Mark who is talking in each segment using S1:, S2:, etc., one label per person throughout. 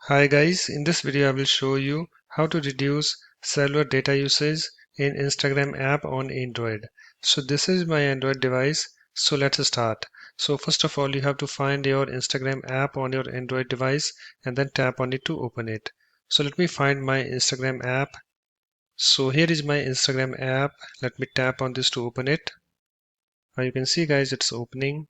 S1: Hi guys, in this video I will show you how to reduce cellular data usage in Instagram app on Android. So this is my Android device. So let's start. So first of all you have to find your Instagram app on your Android device and then tap on it to open it. So let me find my Instagram app. So here is my Instagram app. Let me tap on this to open it. Now you can see guys it's opening.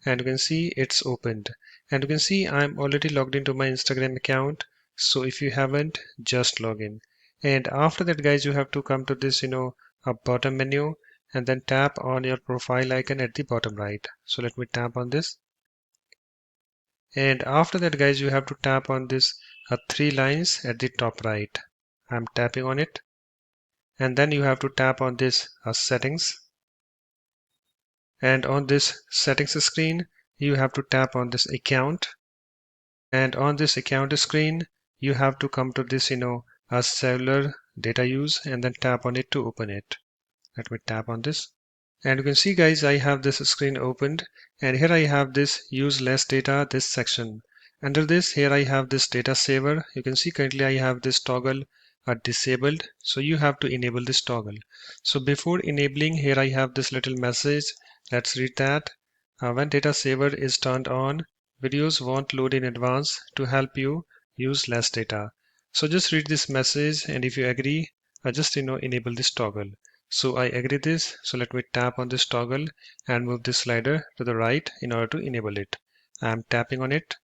S1: And you can see it's opened, and you can see I'm already logged into my Instagram account. So if you haven't, just log in. And after that guys, you have to come to this a bottom menu and then tap on your profile icon at the bottom right. So let me tap on this, and after that guys, you have to tap on this three lines at the top right. I'm tapping on it, and then you have to tap on this settings, and on this settings screen you have to tap on this account. And on this account screen, you have to come to this, a cellular data use and then tap on it to open it. Let me tap on this. And you can see guys, I have this screen opened, and here I have this use less data, this section. Under this, here I have this data saver. You can see currently I have this toggle disabled. So you have to enable this toggle. So before enabling, here I have this little message. Let's read that. When data saver is turned on, videos won't load in advance to help you use less data. So just read this message, and if you agree, just enable this toggle. So I agree this. So let me tap on this toggle and move this slider to the right in order to enable it. I'm tapping on it,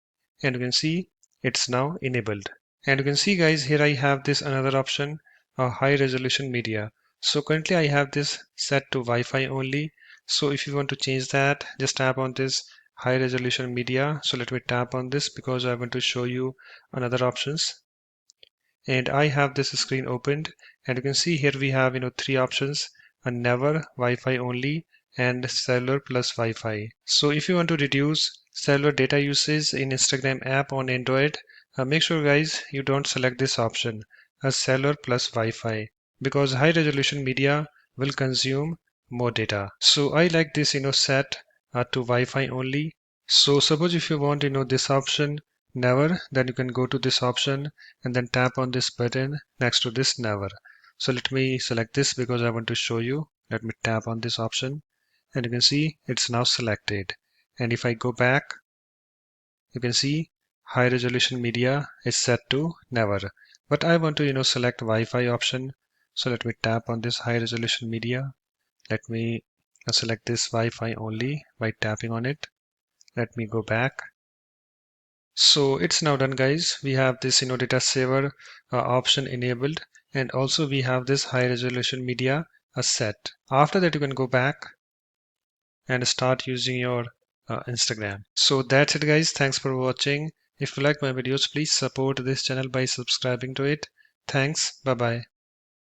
S1: and you can see it's now enabled. And you can see guys, here I have this another option, a high resolution media. So currently I have this set to Wi-Fi only. So if you want to change that, just tap on this high resolution media. So let me tap on this because I want to show you another options. And I have this screen opened, and you can see here we have three options: a never, Wi-Fi only, and cellular plus Wi-Fi. So if you want to reduce cellular data usage in Instagram app on Android, make sure guys you don't select this option, a cellular plus Wi-Fi, because high resolution media will consume more data. So I like this set to Wi-Fi only. So suppose if you want this option never, then you can go to this option and then tap on this button next to this never. So let me select this because I want to show you. Let me tap on this option, and you can see it's now selected. And if I go back, you can see high resolution media is set to never. But I want to select Wi-Fi option. So let me tap on this high resolution media. Let me select this Wi-Fi only by tapping on it. Let me go back. So it's now done guys. We have this data saver option enabled, and also we have this high resolution media set. After that you can go back and start using your Instagram. So that's it guys. Thanks for watching. If you like my videos, please support this channel by subscribing to it. Thanks. Bye bye.